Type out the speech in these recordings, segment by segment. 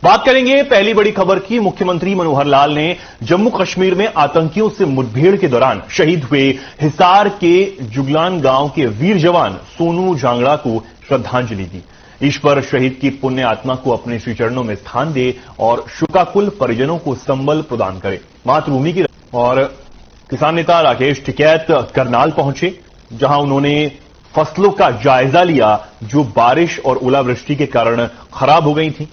बात करेंगे पहली बड़ी खबर की। मुख्यमंत्री मनोहर लाल ने जम्मू कश्मीर में आतंकियों से मुठभेड़ के दौरान शहीद हुए हिसार के जुगलान गांव के वीर जवान सोनू जांगड़ा को श्रद्धांजलि दी। ईश्वर शहीद की पुण्य आत्मा को अपने श्री चरणों में स्थान दे और शोकाकुल परिजनों को संबल प्रदान करे। मातृभूमि की और किसान नेता राकेश टिकैत करनाल पहुंचे, जहां उन्होंने फसलों का जायजा लिया जो बारिश और ओलावृष्टि के कारण खराब हो गई थी।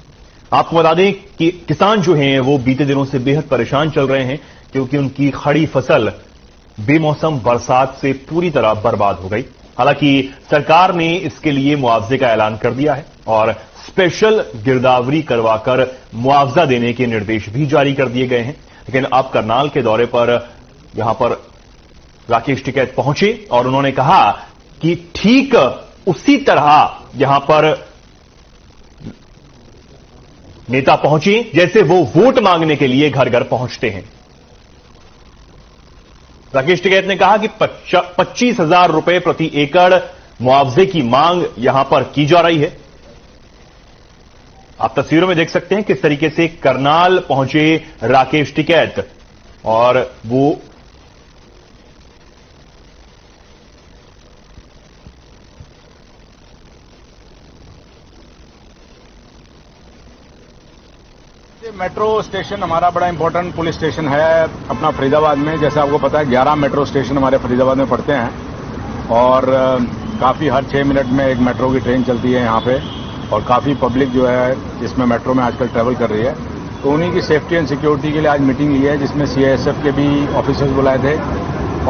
आपको बता दें कि किसान जो हैं वो बीते दिनों से बेहद परेशान चल रहे हैं, क्योंकि उनकी खड़ी फसल बेमौसम बरसात से पूरी तरह बर्बाद हो गई। हालांकि सरकार ने इसके लिए मुआवजे का ऐलान कर दिया है और स्पेशल गिरदावरी करवाकर मुआवजा देने के निर्देश भी जारी कर दिए गए हैं। लेकिन अब करनाल के दौरे पर यहां पर राकेश टिकैत पहुंचे और उन्होंने कहा कि ठीक उसी तरह यहां पर नेता पहुंचे जैसे वो वोट मांगने के लिए घर घर पहुंचते हैं। राकेश टिकैत ने कहा कि 25,000 रुपए प्रति एकड़ मुआवजे की मांग यहां पर की जा रही है। आप तस्वीरों में देख सकते हैं किस तरीके से करनाल पहुंचे राकेश टिकैत और वो मेट्रो स्टेशन हमारा बड़ा इंपॉर्टेंट पुलिस स्टेशन है अपना फरीदाबाद में। जैसे आपको पता है 11 मेट्रो स्टेशन हमारे फरीदाबाद में पड़ते हैं और काफ़ी हर 6 मिनट में एक मेट्रो की ट्रेन चलती है यहाँ पे और काफ़ी पब्लिक जो है इसमें मेट्रो में आजकल ट्रैवल कर रही है। तो उन्हीं की सेफ्टी एंड सिक्योरिटी के लिए आज मीटिंग ली है, जिसमें CISF के भी ऑफिसर्स बुलाए थे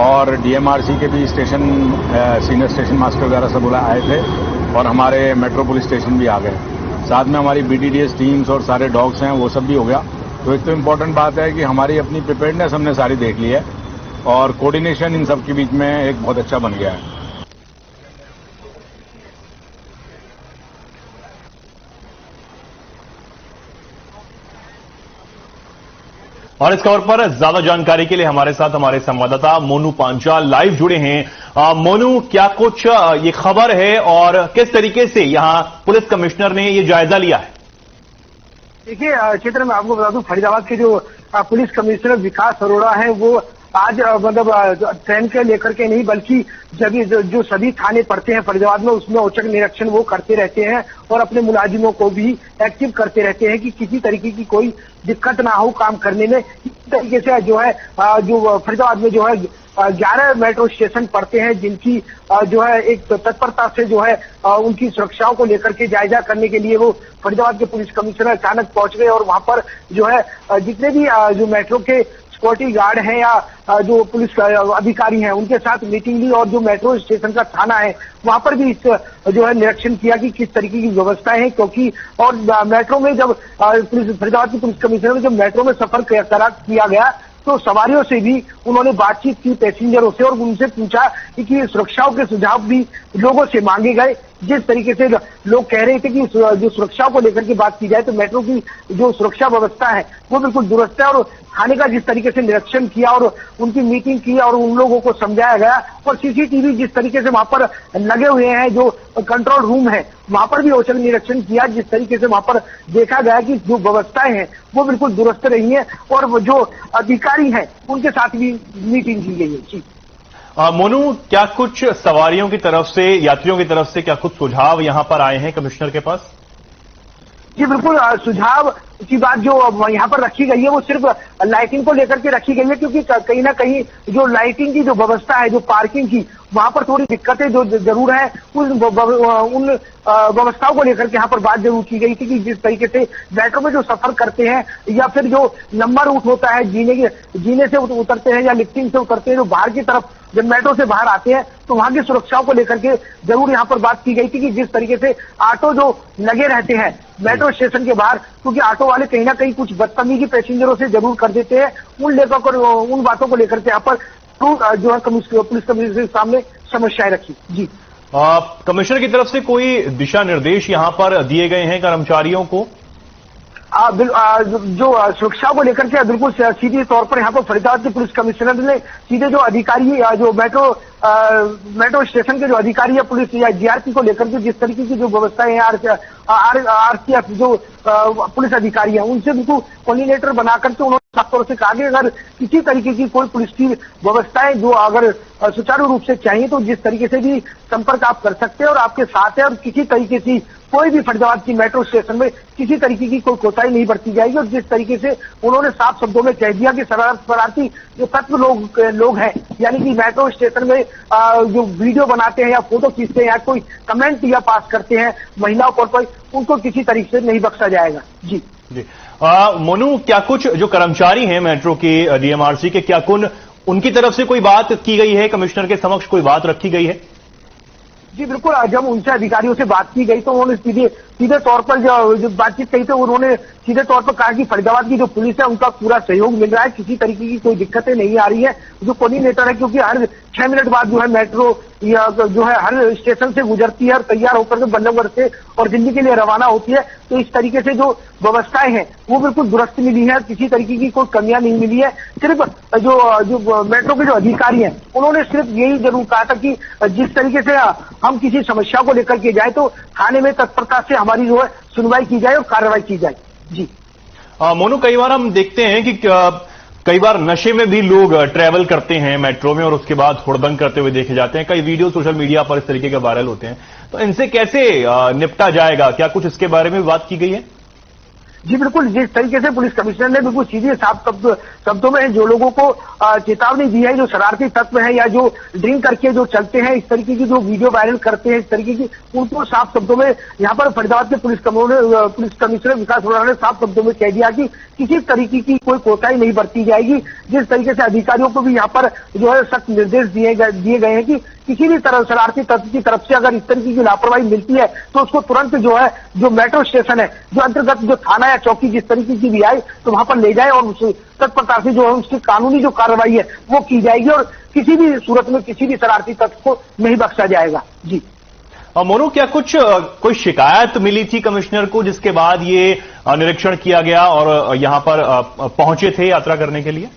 और DMRC के भी स्टेशन सीनियर स्टेशन मास्टर वगैरह सब आए थे और हमारे मेट्रो पुलिस स्टेशन भी आ गए। साथ में हमारी BTDS टीम्स और सारे डॉग्स हैं, वो सब भी हो गया। तो एक तो इम्पोर्टेंट बात है कि हमारी अपनी प्रिपेयर्डनेस हमने सारी देख ली है और कोऑर्डिनेशन इन सब के बीच में एक बहुत अच्छा बन गया है। और इस खबर पर ज्यादा जानकारी के लिए हमारे साथ हमारे संवाददाता मोनू पांचाल लाइव जुड़े हैं। मोनू, क्या कुछ ये खबर है और किस तरीके से यहां पुलिस कमिश्नर ने ये जायजा लिया है? देखिए क्षेत्र में आपको बता दूं, फरीदाबाद के जो पुलिस कमिश्नर विकास अरोड़ा है वो आज मतलब ट्रेन के लेकर के नहीं बल्कि जो सभी थाने पड़ते हैं फरीदाबाद में उसमें औचक निरीक्षण वो करते रहते हैं और अपने मुलाजिमों को भी एक्टिव करते रहते हैं कि किसी तरीके की कोई दिक्कत ना हो काम करने में। इस तरीके से जो है जो फरीदाबाद में जो है 11 मेट्रो स्टेशन पड़ते हैं, जिनकी जो है एक तत्परता से जो है उनकी सुरक्षाओं को लेकर के जायजा करने के लिए वो फरीदाबाद के पुलिस कमिश्नर अचानक पहुंच गए और वहां पर जो है जितने भी जो मेट्रो के सिक्योरिटी गार्ड हैं या जो पुलिस अधिकारी हैं उनके साथ मीटिंग ली और जो मेट्रो स्टेशन का थाना है वहां पर भी इस जो है निरीक्षण किया कि किस तरीके की व्यवस्थाएं हैं। क्योंकि और मेट्रो में जब फरीदाबाद की पुलिस कमिश्नर में जब मेट्रो में सफर किया गया तो सवारियों से भी उन्होंने बातचीत की, पैसेंजरों से, और उनसे पूछा कि सुरक्षाओं के सुझाव भी लोगों से मांगे गए। जिस तरीके से लोग कह रहे थे कि जो सुरक्षा को लेकर के बात की जाए तो मेट्रो की जो सुरक्षा व्यवस्था है वो बिल्कुल दुरुस्त है और थाने का जिस तरीके से निरीक्षण किया और उनकी मीटिंग की और उन लोगों को समझाया गया और CCTV जिस तरीके से वहां पर लगे हुए हैं, जो कंट्रोल रूम है वहां पर भी औचक निरीक्षण किया, जिस तरीके से वहां पर देखा गया कि जो व्यवस्थाएं हैं वो बिल्कुल दुरुस्त रही है और वो जो अधिकारी हैं उनके साथ भी मीटिंग की गई है। जी मोनू, क्या कुछ सवारियों की तरफ से, यात्रियों की तरफ से क्या कुछ सुझाव यहां पर आए हैं कमिश्नर के पास? जी बिल्कुल, सुझाव की बात जो यहाँ पर रखी गई है वो सिर्फ लाइटिंग को लेकर के रखी गई है, क्योंकि कहीं ना कहीं जो लाइटिंग की जो व्यवस्था है, जो पार्किंग की, वहां पर थोड़ी दिक्कतें जो जरूर है। उन व्यवस्थाओं को लेकर के यहाँ पर बात जरूर की गई थी कि जिस तरीके से मेट्रो में जो सफर करते हैं या फिर जो लंबा रूट होता है जीने से उतरते हैं या लिफ्टिंग से उतरते हैं, जो बाहर की तरफ जब मेट्रो से बाहर आते हैं तो वहां की सुरक्षाओं को लेकर के जरूर यहाँ पर बात की गई थी कि जिस तरीके से ऑटो जो लगे रहते हैं मेट्रो स्टेशन के बाहर, क्योंकि ऑटो वाले कहीं ना कहीं कुछ बदतमीजी पैसेंजरों से जरूर कर देते हैं, उन बातों को लेकर के यहाँ पर जो है पुलिस कमिश्नर के सामने समस्याएं रखी। जी कमिश्नर की तरफ से कोई दिशा निर्देश यहाँ पर दिए गए हैं कर्मचारियों को? जो सुरक्षा को लेकर के बिल्कुल सीधे तौर पर यहाँ पर फरीदाबाद के पुलिस कमिश्नर ने सीधे जो अधिकारी जो मेट्रो मेट्रो स्टेशन के जो अधिकारी या पुलिस या जीआरपी को लेकर के जिस तरीके की जो व्यवस्थाएं हैं आरसीएफ जो पुलिस अधिकारी है उनसे उनको कोऑर्डिनेटर बनाकर के उन्होंने साफ तौर से कहा कि अगर किसी तरीके की कोई पुलिस की व्यवस्थाएं जो अगर सुचारू रूप से चाहिए तो जिस तरीके से भी संपर्क आप कर सकते हैं और आपके साथ है और किसी तरीके की कोई भी फरीदाबाद की मेट्रो स्टेशन में किसी तरीके की कोई कोताही नहीं बरती जाएगी। और जिस तरीके से उन्होंने साफ शब्दों में कह दिया कि शरारती जो तत्व लोग हैं यानी कि मेट्रो स्टेशन में जो वीडियो बनाते हैं या फोटो खींचते हैं या कोई कमेंट या पास करते हैं महिलाओं पर उनको किसी तरीके से नहीं बख्शा जाएगा। जी मोनू, क्या कुछ जो कर्मचारी हैं मेट्रो के डीएमआरसी के क्या उनकी तरफ से कोई बात की गई है, कमिश्नर के समक्ष कोई बात रखी गई है? जी बिल्कुल, जब उनसे अधिकारियों से बात की गई तो उन्होंने सीधे तौर पर जो बातचीत कही तो उन्होंने सीधे तौर पर कहा कि फरीदाबाद की जो पुलिस है उनका पूरा सहयोग मिल रहा है, किसी तरीके की कोई दिक्कतें नहीं आ रही है। जो कोऑर्डिनेटर है क्योंकि हर 6 मिनट बाद जो है मेट्रो या जो है हर स्टेशन से गुजरती है और तैयार होकर के बल्लभगढ़ से और दिल्ली के लिए रवाना होती है, तो इस तरीके से जो व्यवस्थाएं हैं वो बिल्कुल दुरुस्त मिली है, किसी तरीके की कोई कमियां नहीं मिली है। सिर्फ जो मेट्रो के जो अधिकारी हैं उन्होंने सिर्फ यही जरूर कहा था कि जिस तरीके से हम किसी समस्या को लेकर के जाए तो थाने में तत्परता से हमारी जो है सुनवाई की जाए और कार्रवाई की जाए। जी मोनू, कई बार हम देखते हैं कि कई बार नशे में भी लोग ट्रैवल करते हैं मेट्रो में और उसके बाद हुड़दंग करते हुए देखे जाते हैं। कई वीडियो सोशल मीडिया पर इस तरीके के वायरल होते हैं, तो इनसे कैसे निपटा जाएगा? क्या कुछ इसके बारे में बात की गई है? जी बिल्कुल, जिस तरीके से पुलिस कमिश्नर ने बिल्कुल सीधे साफ शब्दों में जो लोगों को चेतावनी दी है, जो शरारती तत्व हैं या जो ड्रिंक करके जो चलते हैं, इस तरीके की जो वीडियो वायरल करते हैं, इस तरीके की उनको साफ शब्दों में यहाँ पर फरीदाबाद के पुलिस कमिश्नर विकास अरोड़ा ने साफ शब्दों में कह दिया कि किसी तरीके की कोई कोताही नहीं बरती जाएगी। जिस तरीके से अधिकारियों को भी यहाँ पर जो है सख्त निर्देश दिए गए हैं कि किसी भी तरह शरारती तत्व की तरफ से अगर इस तरीके की लापरवाही मिलती है तो उसको तुरंत जो है जो मेट्रो स्टेशन है जो अंतर्गत जो थाना या चौकी जिस तरीके की भी आए तो वहां पर ले जाए और उस तत्परता से जो है उसकी कानूनी जो कार्रवाई है वो की जाएगी और किसी भी सूरत में किसी भी शरारती तत्व को नहीं बख्शा जाएगा। जी मोनू, क्या कुछ कोई शिकायत मिली थी कमिश्नर को जिसके बाद ये निरीक्षण किया गया और यहां पर पहुंचे थे यात्रा करने के लिए?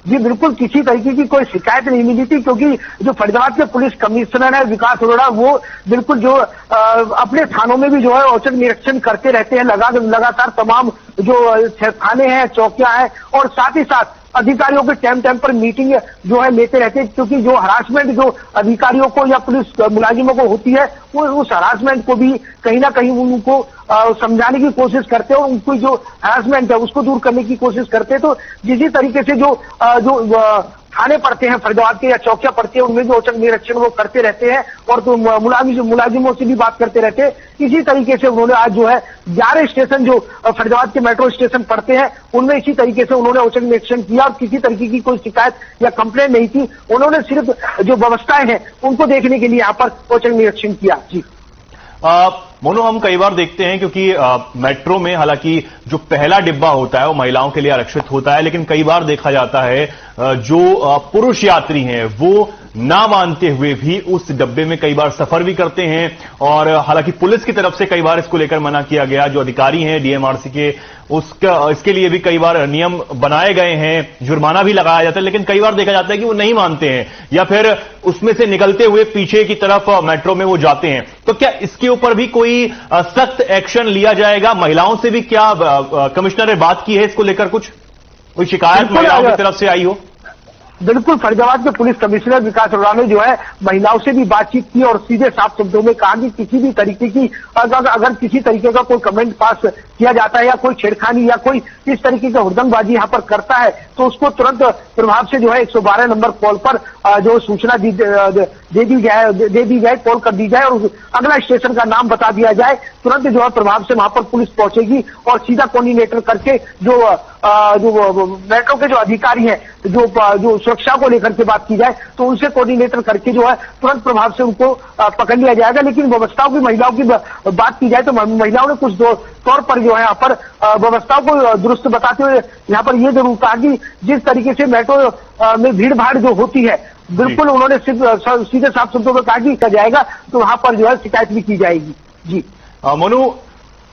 जी बिल्कुल, किसी तरीके की कोई शिकायत नहीं मिली थी क्योंकि जो फरीदाबाद के पुलिस कमिश्नर है विकास अरोड़ा वो बिल्कुल जो अपने थानों में भी जो है औचक निरीक्षण करते रहते हैं, लगातार तमाम जो थाने हैं चौकियां हैं और साथ ही साथ अधिकारियों के टाइम पर मीटिंग जो है लेते रहते हैं क्योंकि जो हरासमेंट जो अधिकारियों को या पुलिस मुलाजिमों को होती है वो उस हरासमेंट को भी कहीं ना कहीं उनको समझाने की कोशिश करते हैं और उनको जो हरासमेंट है उसको दूर करने की कोशिश करते हैं। तो जिस तरीके से जो थाने पड़ते हैं फरीदाबाद के या चौकियां पड़ती है उनमें भी औचक निरीक्षण वो करते रहते हैं और तो मुलाजिमों से भी बात करते रहते हैं। इसी तरीके से उन्होंने आज जो है 11 स्टेशन जो फरीदाबाद के मेट्रो स्टेशन पड़ते हैं उनमें इसी तरीके से उन्होंने औचक निरीक्षण किया और किसी तरीके की कोई शिकायत या कंप्लेंट नहीं थी। उन्होंने सिर्फ जो व्यवस्थाएं हैं उनको देखने के लिए यहाँ पर औचक निरीक्षण किया। जी मोनू, हम कई बार देखते हैं क्योंकि मेट्रो में हालांकि जो पहला डिब्बा होता है वो महिलाओं के लिए आरक्षित होता है, लेकिन कई बार देखा जाता है जो पुरुष यात्री हैं वो ना मानते हुए भी उस डब्बे में कई बार सफर भी करते हैं और हालांकि पुलिस की तरफ से कई बार इसको लेकर मना किया गया। जो अधिकारी हैं डीएमआरसी के इसके लिए भी कई बार नियम बनाए गए हैं, जुर्माना भी लगाया जाता है, लेकिन कई बार देखा जाता है कि वो नहीं मानते हैं या फिर उसमें से निकलते हुए पीछे की तरफ मेट्रो में वो जाते हैं। तो क्या इसके ऊपर भी कोई सख्त एक्शन लिया जाएगा? महिलाओं से भी क्या कमिश्नर ने बात की है इसको लेकर? कुछ कोई शिकायत महिलाओं की तरफ से आई हो? बिल्कुल, फरीदाबाद के पुलिस कमिश्नर विकास अरोड़ा ने जो है महिलाओं से भी बातचीत की और सीधे साफ शब्दों में कहा कि किसी भी तरीके की अगर किसी तरीके का कोई कमेंट पास किया जाता है या कोई छेड़खानी या कोई इस तरीके का हुड़दंगबाजी यहाँ पर करता है तो उसको तुरंत प्रभाव से जो है 112 नंबर कॉल पर जो सूचना दे दी जाए, कॉल कर दी जाए और अगला स्टेशन का नाम बता दिया जाए। तुरंत जो है प्रभाव से वहां पर पुलिस पहुंचेगी और सीधा कोऑर्डिनेटर करके जो मेट्रो के जो अधिकारी हैं जो सुरक्षा को लेकर के बात की जाए तो उनसे कोऑर्डिनेटर करके जो है तुरंत प्रभाव से उनको पकड़ लिया जाएगा। लेकिन व्यवस्थाओं की महिलाओं की बात की जाए तो महिलाओं ने कुछ तौर पर जो है यहाँ पर व्यवस्थाओं को दुरुस्त बताते हुए यहाँ पर ये जरूर कहा कि जिस तरीके से मेट्रो में भीड़ भाड़ जो होती है बिल्कुल उन्होंने सीधे साफ शब्दों में कहा कि किया जाएगा तो वहां पर जो है शिकायत भी की जाएगी। जी मोनू,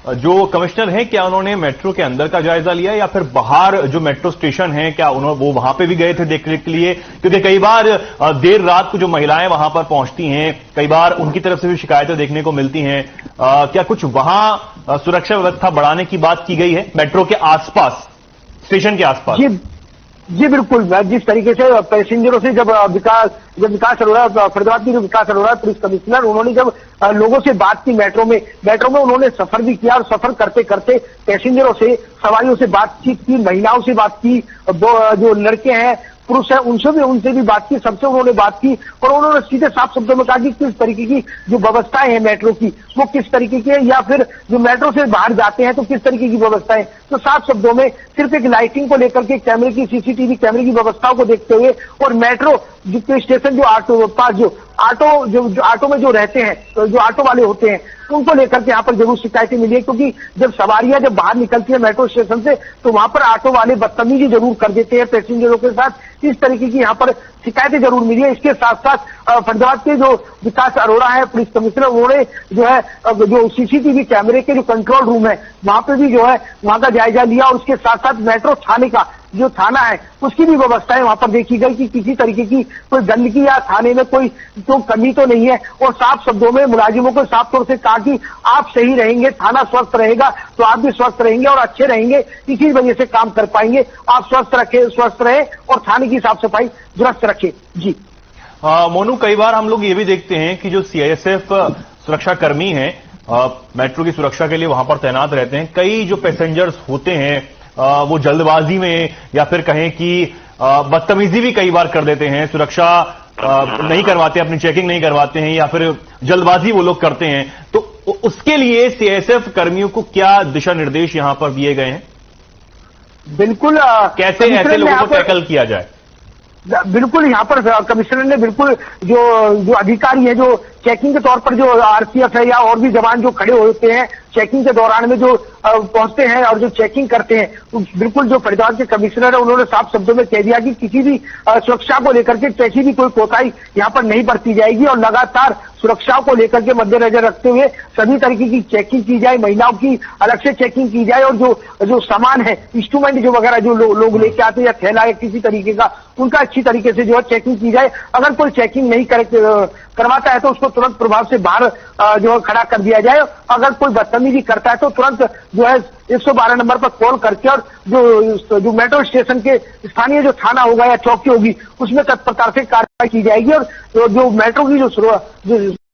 जो कमिश्नर हैं, क्या उन्होंने मेट्रो के अंदर का जायजा लिया या फिर बाहर जो मेट्रो स्टेशन है, क्या वो वहां पे भी गए थे देखने के लिए? क्योंकि कई बार देर रात को जो महिलाएं वहां पर पहुंचती हैं, कई बार उनकी तरफ से भी शिकायतें देखने को मिलती हैं। क्या कुछ वहां सुरक्षा व्यवस्था बढ़ाने की बात की गई है मेट्रो के आसपास, स्टेशन के आसपास? जी बिल्कुल। जिस तरीके से पैसेंजरों से जब विकास अरोड़ा, फरीदाबाद की जो विकास अरोड़ा पुलिस कमिश्नर, उन्होंने जब लोगों से बात की मेट्रो में उन्होंने सफर भी किया और सफर करते करते पैसेंजरों से, सवारियों से बातचीत की, महिलाओं से बात की, जो लड़के हैं, पुरुष है, उनसे भी बात की, सबसे उन्होंने बात की और उन्होंने सीधे साफ शब्दों में कहा कि किस तरीके की जो व्यवस्थाएं हैं मेट्रो की, वो किस तरीके की है, या फिर जो मेट्रो से बाहर जाते हैं तो किस तरीके की व्यवस्थाएं। तो साफ शब्दों में सिर्फ एक लाइटिंग को लेकर के कैमरे की, सीसीटीवी कैमरे की व्यवस्थाओं को देखते हुए और मेट्रो जो स्टेशन, जो ऑटो में जो रहते हैं, तो जो ऑटो वाले होते हैं, उनको लेकर के यहाँ पर जरूर शिकायतें मिली है। क्योंकि जब सवारियां जब बाहर निकलती है मेट्रो स्टेशन से, तो वहां पर ऑटो वाले बदतमीजी जरूर कर देते हैं पैसेंजरों के साथ। इस तरीके की यहाँ पर शिकायतें जरूर मिली है। इसके साथ साथ फरीदाबाद के जो विकास अरोड़ा है पुलिस कमिश्नर, उन्होंने जो है जो सीसीटीवी कैमरे के जो कंट्रोल रूम है, वहां पे भी जो है वहां का जायजा लिया और उसके साथ साथ मेट्रो थाने का जो थाना है उसकी भी व्यवस्थाएं वहां पर देखी गई कि किसी तरीके की कोई गंदगी या थाने में कोई तो कमी तो नहीं है। और साफ शब्दों में मुलाजिमों को साफ तौर से कहा कि आप सही रहेंगे, थाना स्वस्थ रहेगा तो आप भी स्वस्थ रहेंगे और अच्छे रहेंगे, इसी वजह से काम कर पाएंगे। आप स्वस्थ रहे और थाने की साफ सफाई दुरुस्त रखे। जी मोनू, कई बार हम लोग ये भी देखते हैं कि जो सीआईएसएफ सुरक्षा कर्मी हैं, मेट्रो की सुरक्षा के लिए वहां पर तैनात रहते हैं, कई जो पैसेंजर्स होते हैं वो जल्दबाजी में या फिर कहें कि बदतमीजी भी कई बार कर देते हैं, सुरक्षा नहीं करवाते, अपनी चेकिंग नहीं करवाते हैं या फिर जल्दबाजी वो लोग करते हैं। तो उसके लिए सीआईएसएफ कर्मियों को क्या दिशा निर्देश यहां पर दिए गए हैं? बिल्कुल, कैसे ऐसे लोगों को टैकल किया जाए? बिल्कुल, यहाँ पर कमिश्नर ने बिल्कुल जो अधिकारी है, जो चेकिंग के तौर पर जो आरपीएफ है या और भी जवान जो खड़े होते हैं चेकिंग के दौरान में, जो पहुंचते हैं और जो चेकिंग करते हैं, तो बिल्कुल जो फरीदाबाद के कमिश्नर है उन्होंने साफ शब्दों में कह दिया कि किसी भी सुरक्षा को लेकर के कैसी भी कोई कोताही यहाँ पर नहीं बरती जाएगी और लगातार सुरक्षा को लेकर के मद्देनजर रखते हुए सभी तरीके की चेकिंग की जाए, महिलाओं की अलग से चेकिंग की जाए और जो सामान है, इंस्ट्रूमेंट जो वगैरह जो लोग लेके आते हैं या थैला या किसी तरीके का, उनका अच्छी तरीके से जो है चेकिंग की जाए। अगर कोई चेकिंग नहीं करवाता है तो उसको तुरंत प्रभाव से बाहर जो है खड़ा कर दिया जाए। अगर कोई बदतमीजी करता है तो तुरंत जो है 112 नंबर पर कॉल करके और जो मेट्रो स्टेशन के स्थानीय जो थाना होगा या चौकी होगी उसमें तत्परता से कार्रवाई की जाएगी और जो मेट्रो की जो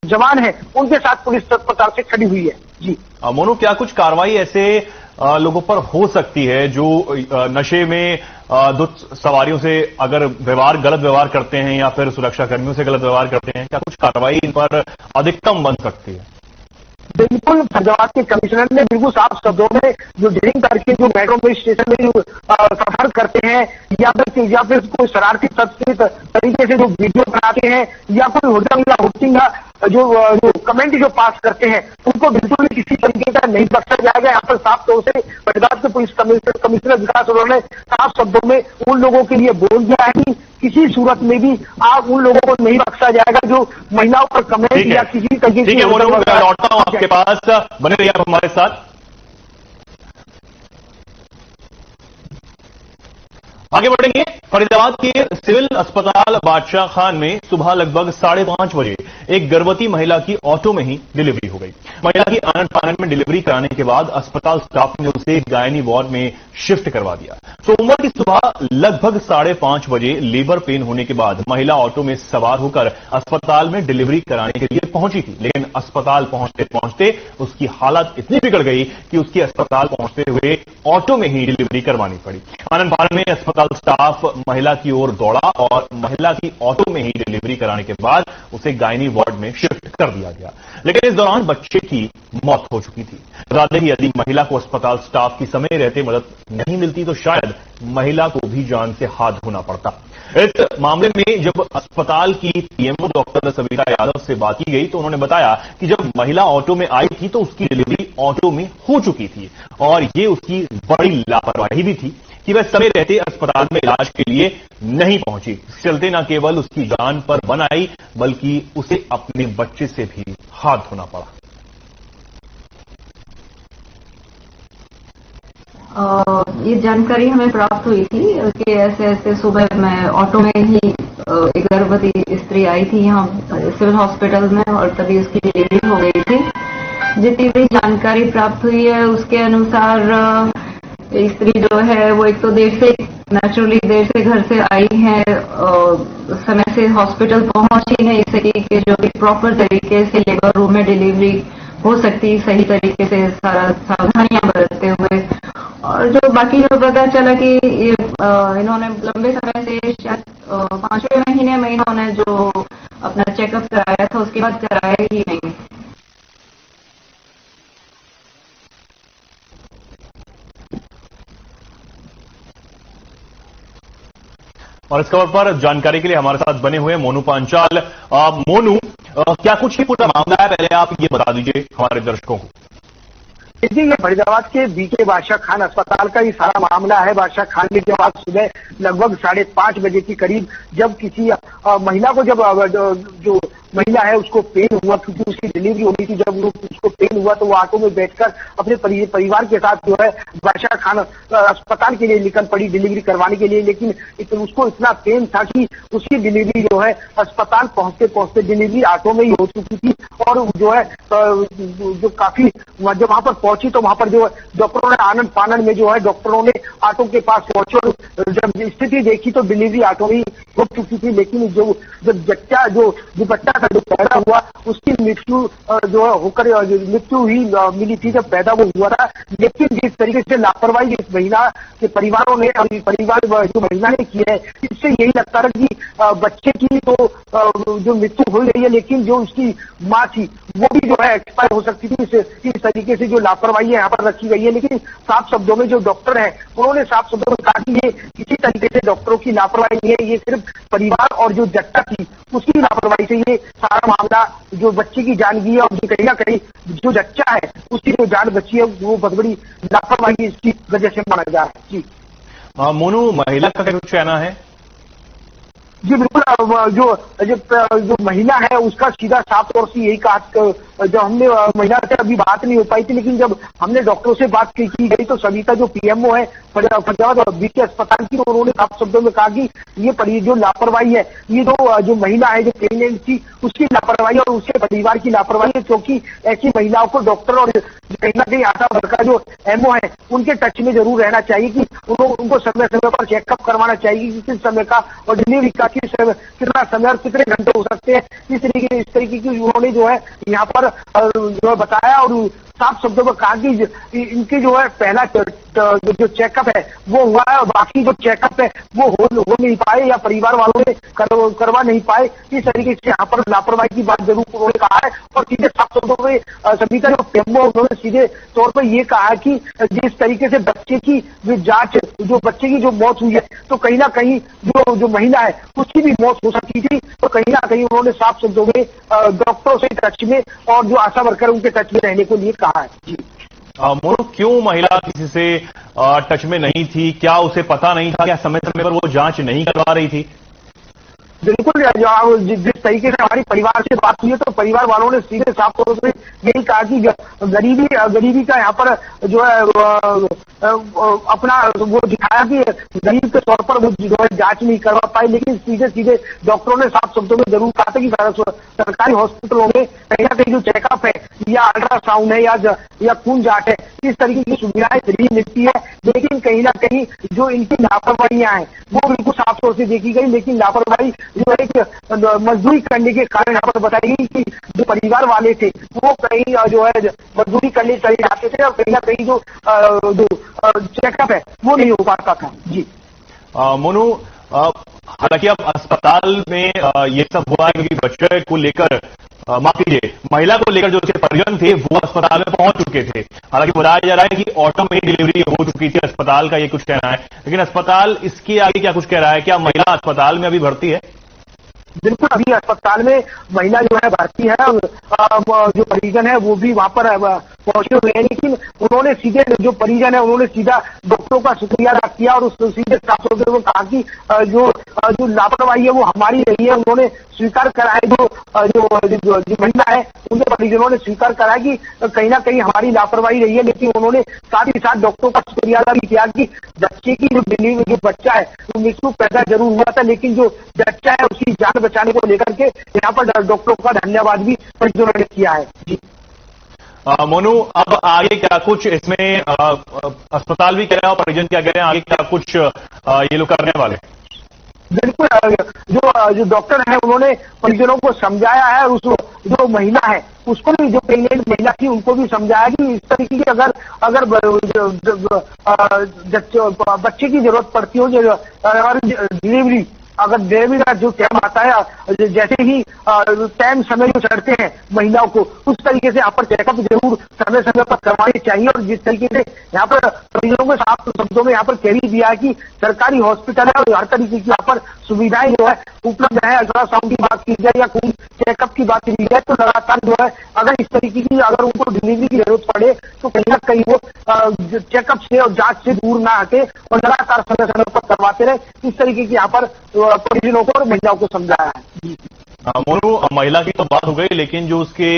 जवान है उनके साथ पुलिस तत्परता से खड़ी हुई है। जी मोनू, क्या कुछ कार्रवाई ऐसे लोगों पर हो सकती है जो नशे में सवारियों से अगर गलत व्यवहार करते हैं या फिर सुरक्षा कर्मियों से गलत व्यवहार करते हैं, क्या कुछ कार्रवाई इन पर अधिकतम बन सकती है? बिल्कुल, फरीदाबाद के कमिश्नर ने बिल्कुल साफ शब्दों में जो ड्रिंक करके जो मेट्रो में स्टेशन में जो सफर करते हैं या फिर कोई शरारती तरीके से जो वीडियो बनाते हैं या कोई होटल या होटिंग जो कमेंट जो पास करते हैं, उनको बिल्कुल भी किसी तरीके का नहीं बख्शा जाएगा। यहाँ पर साफ तौर से फरीदाबाद के पुलिस कमिश्नर विकास अरोड़ा ने साफ शब्दों में उन लोगों के लिए बोल दिया है कि किसी सूरत में भी आप उन लोगों को नहीं बख्शा जाएगा जो महिलाओं पर कमेंट या किसी तरीके से। लौटता हूं आपके पास, बने रहिए आप हमारे साथ। आगे बढ़ेंगे। फरीदाबाद के सिविल अस्पताल बादशाह खान में सुबह लगभग 5:30 बजे एक गर्भवती महिला की ऑटो में ही डिलीवरी हो गई। महिला की आनन फानन में डिलीवरी कराने के बाद अस्पताल स्टाफ ने उसे गायनी वार्ड में शिफ्ट करवा दिया। सोमवार की सुबह लगभग 5:30 बजे लेबर पेन होने के बाद महिला ऑटो में सवार होकर अस्पताल में डिलीवरी कराने के लिए पहुंची थी, लेकिन अस्पताल पहुंचते पहुंचते उसकी हालत इतनी बिगड़ गई कि उसकी अस्पताल पहुंचते हुए ऑटो में ही डिलीवरी करवानी पड़ी। आनन फानन में अस्पताल स्टाफ महिला की ओर दौड़ा और महिला की ऑटो में ही डिलीवरी कराने के बाद उसे गायनी वार्ड में शिफ्ट कर दिया गया, लेकिन इस दौरान बच्चे की मौत हो चुकी थी। बता दें कि यदि महिला को अस्पताल स्टाफ की समय रहते मदद नहीं मिलती तो शायद महिला को भी जान से हाथ धोना पड़ता। इस मामले में जब अस्पताल की पीएमओ डॉक्टर सविता यादव से बात की गई तो उन्होंने बताया कि जब महिला ऑटो में आई थी तो उसकी डिलीवरी ऑटो में हो चुकी थी और ये उसकी बड़ी लापरवाही भी थी कि वह समय रहते अस्पताल में इलाज के लिए नहीं पहुंची। इस चलते न केवल उसकी जान पर बन आई बल्कि उसे अपने बच्चे से भी हाथ धोना पड़ा। ये जानकारी हमें प्राप्त हुई थी कि ऐसे ऐसे सुबह मैं ऑटो में ही एक गर्भवती स्त्री आई थी यहाँ सिविल हॉस्पिटल में और तभी उसकी डिलीवरी हो गई थी। जितनी भी जानकारी प्राप्त हुई है उसके अनुसार स्त्री जो है वो एक तो देर से घर से आई है, समय से हॉस्पिटल पहुंच ही नहीं सकी कि जो भी प्रॉपर तरीके से लेबर रूम में डिलीवरी हो सकती सही तरीके से सारा सावधानियां बरतते हुए। और जो बाकी जो पता चला कि इन्होंने लंबे समय से शायद 5वें महीने में इन्होंने जो अपना चेकअप कराया था उसके बाद कराया ही नहीं। और इस खबर पर जानकारी के लिए हमारे साथ बने हुए मोनू पांचाल। मोनू, क्या कुछ ये पूरा मामला है, पहले आप ये बता दीजिए हमारे दर्शकों को। देखिए, ये फरीदाबाद के बीके बादशाह खान अस्पताल का ये सारा मामला है। बादशाह खान ने जब आज सुबह लगभग 5:30 बजे के करीब जब किसी महिला को जो महिला है उसको पेन हुआ, क्योंकि उसकी डिलीवरी होनी थी, जब उसको पेन हुआ तो वो ऑटो में बैठकर अपने परिवार के साथ जो है बादशाह खान अस्पताल के लिए निकल पड़ी डिलीवरी करवाने के लिए। लेकिन उसको इतना पेन था कि उसकी डिलीवरी जो है अस्पताल पहुंचते पहुंचते डिलीवरी ऑटो में ही हो चुकी थी। और जो है जो काफी जब वहां पर पहुंची तो वहां पर जो डॉक्टरों ने आनंद फानन में जो है डॉक्टरों ने ऑटो के पास पहुंचे और जब स्थिति देखी तो डिलीवरी ऑटो में ही हो चुकी थी। लेकिन जो बच्चा जो पैदा हुआ उसकी मृत्यु जो होकर मृत्यु ही मिली थी जब पैदा वो हुआ था। लेकिन जिस तरीके से लापरवाही इस महिला के परिवारों ने और परिवार जो महिला ने की है, इससे यही लगता है कि बच्चे की तो जो मृत्यु हो रही है, लेकिन जो उसकी माँ थी वो भी जो है एक्सपायर हो सकती थी। इस तरीके से जो लापरवाही यहाँ पर रखी गई है। लेकिन साफ शब्दों में जो डॉक्टर है उन्होंने साफ शब्दों में कहा कि ये किसी तरीके से डॉक्टरों की लापरवाही नहीं है, ये सिर्फ परिवार और जो जट्टा थी उसकी लापरवाही से ये सारा मामला जो बच्चे की जान गई है और कहीं ना कहीं जो जच्चा है उसकी जो जान बची है वो बहुत बड़ी लापरवाही इसकी वजह से माना जा रहा है। जी मोनू, महिला का क्या कहना है? जी बिल्कुल, जो महिला है उसका सीधा साफ तौर से यही कहा। जब हमने महिला से अभी बात नहीं हो पाई थी, लेकिन जब हमने डॉक्टरों से बात की गई तो सविता जो पीएमओ है फरीदाबाद बीके अस्पताल की, तो उन्होंने साफ शब्दों में कहा कि ये जो लापरवाही है, ये जो महिला है जो प्रेगनेंट थी उसकी लापरवाही और उसके परिवार की लापरवाही है। क्योंकि ऐसी महिलाओं को डॉक्टर और कहीं ना कहीं आशा वर्कर जो एमओ है उनके टच में जरूर रहना चाहिए कि उनको समय समय पर चेकअप करवाना चाहिए कि किस समय का और डिलीवरी का कितना समय और कितने घंटे हो सकते हैं। इस तरीके की उन्होंने जो है यहाँ पर जो बताया और साफ शब्दों में कहा कि इनकी जो है पहला जो चेकअप है वो हुआ है और बाकी जो चेकअप है वो हो नहीं पाए या परिवार वालों ने करवा नहीं पाए। इस तरीके से यहाँ पर लापरवाही की बात जरूर उन्होंने कहा है। और सीधे साफ शब्दों में सविता जो पेम्बो उन्होंने सीधे तौर पर ये कहा है कि जिस तरीके से बच्चे की जो जांच जो बच्चे की जो मौत हुई है तो कहीं ना कहीं जो महिला है उसकी भी मौत हो सकती थी। तो कहीं ना कहीं उन्होंने साफ शब्दों में डॉक्टरों से टच में और जो आशा वर्कर उनके टच में रहने को लिए कहा है। जी मोनू, क्यों महिला किसी से टच में नहीं थी? क्या उसे पता नहीं था? क्या समय समय पर वो जांच नहीं करवा रही थी? बिल्कुल, जिस तरीके से हमारी परिवार से बात हुई है तो परिवार वालों ने सीधे साफ तौर पर यही कहा कि गरीबी का यहाँ पर जो है अपना वो दिखाया कि गरीब के तौर पर वो जो है जांच नहीं करवा पाए। लेकिन सीधे डॉक्टरों ने साफ शब्दों में जरूर कहा था कि सरकारी हॉस्पिटलों में कहीं ना कहीं जो चेकअप है या अल्ट्रासाउंड है या खून जांच है, इस तरीके की सुविधाएं फ्री मिलती है। लेकिन कहीं ना कहीं जो इनकी लापरवाहियां हैं वो बिल्कुल साफ तौर से देखी गई। लेकिन लापरवाही जो एक मजदूरी करने के कारण यहाँ पर बताई गई कि जो परिवार वाले थे वो कहीं जो है मजदूरी करने चले जाते थे और कहीं ना कहीं जो चेकअप है वो नहीं हो पाता था। जी मोनू, हालांकि अब अस्पताल में ये सब हुआ है क्योंकि बच्चे को लेकर माफ कीजिए महिला को लेकर जो उसके परिजन थे वो अस्पताल में पहुंच चुके थे। हालांकि बताया जा रहा है कि ऑटो में डिलीवरी हो चुकी थी, अस्पताल का ये कुछ कहना है। लेकिन अस्पताल इसके आगे क्या कुछ कह रहा है? क्या महिला अस्पताल में अभी भर्ती है? बिल्कुल, अभी अस्पताल में महिला जो है भर्ती है। जो परिजन है वो भी वहां पर पहुंचे हुए हैं, लेकिन उन्होंने सीधे जो परिजन है उन्होंने सीधा डॉक्टरों का शुक्रिया अदा किया और उस सीधे साफ तौर पर कहा कि जो लापरवाही है वो हमारी रही है। उन्होंने स्वीकार करा है, जो महिला है उनके परिजनों ने स्वीकार करा है कि कहीं ना कहीं हमारी लापरवाही रही है, लेकिन उन्होंने साथ ही साथ डॉक्टरों का शुक्रिया अदा भी किया कि बच्चे की जो डिलीवरी, जो बच्चा है वो मृत्यु पैदा जरूर हुआ था, लेकिन जो बच्चा है उसकी जान बचाने को लेकर के यहाँ पर डॉक्टरों का धन्यवाद भी परिजनों ने किया है। जी मोनू, अब आगे क्या कुछ इसमें अस्पताल भी कह रहे हैं और परिजन क्या कह रहे हैं, आगे क्या कुछ ये लोग करने वाले? बिल्कुल, जो डॉक्टर है उन्होंने परिजनों को समझाया है, उस जो महिला है उसको भी, जो प्रेग्नेंट महिला थी उनको भी समझाया कि इस तरीके की अगर बच्चे की जरूरत पड़ती हो और डिलीवरी, अगर डिलीवरी का जो टाइम आता है, जैसे ही टाइम समय जो चढ़ते हैं महिलाओं को, उस तरीके से यहाँ पर चेकअप जरूर समय समय पर करवानी चाहिए। और जिस तरीके से यहाँ पर परिजनों को साफ शब्दों में यहाँ पर कह ही दिया है कि सरकारी हॉस्पिटल है और हर तरीके की यहाँ पर सुविधाएं जो है उपलब्ध है। अल्ट्रासाउंड की बात की जाए या खून चेकअप की बात की जाए तो लगातार जो है अगर इस तरीके की अगर उनको डिलीवरी की जरूरत पड़े तो कहीं ना कहीं वो चेकअप से और जांच से दूर ना हटे और लगातार समय समय पर करवाते रहे। इस तरीके की यहाँ पर परिजनों को और महिलाओं को समझाया है। मोनू, महिला की तो बात हो गई, लेकिन जो उसके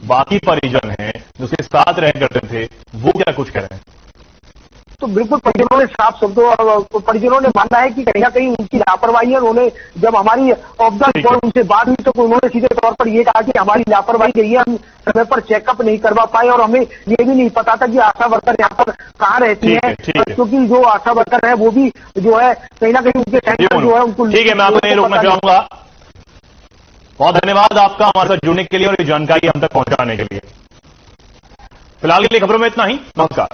बाकी परिजन हैं जो उसके साथ रह करते थे वो क्या कुछ कह रहे हैं? तो बिल्कुल परिजनों ने साफ शब्दों परिजनों ने माना है कि कहीं ना कहीं उनकी लापरवाही है। उन्होंने जब हमारी ऑफ द रिकॉर्ड उनसे बात हुई तो उन्होंने सीधे तौर पर ये कहा कि हमारी लापरवाही रही है, हम समय पर चेकअप नहीं करवा पाए और हमें ये भी नहीं पता था कि आशा वर्कर यहाँ पर कहाँ रहती है, क्योंकि जो आशा वर्कर है वो भी जो है कहीं ना कहीं उनके सेंटर जो है उनको। ठीक है, मैं आपको नहीं रोकना चाहूंगा। बहुत धन्यवाद आपका हमारे साथ जुड़ने के लिए और ये जानकारी हम तक पहुंचाने के लिए। फिलहाल के लिए खबरों में इतना ही। नमस्कार।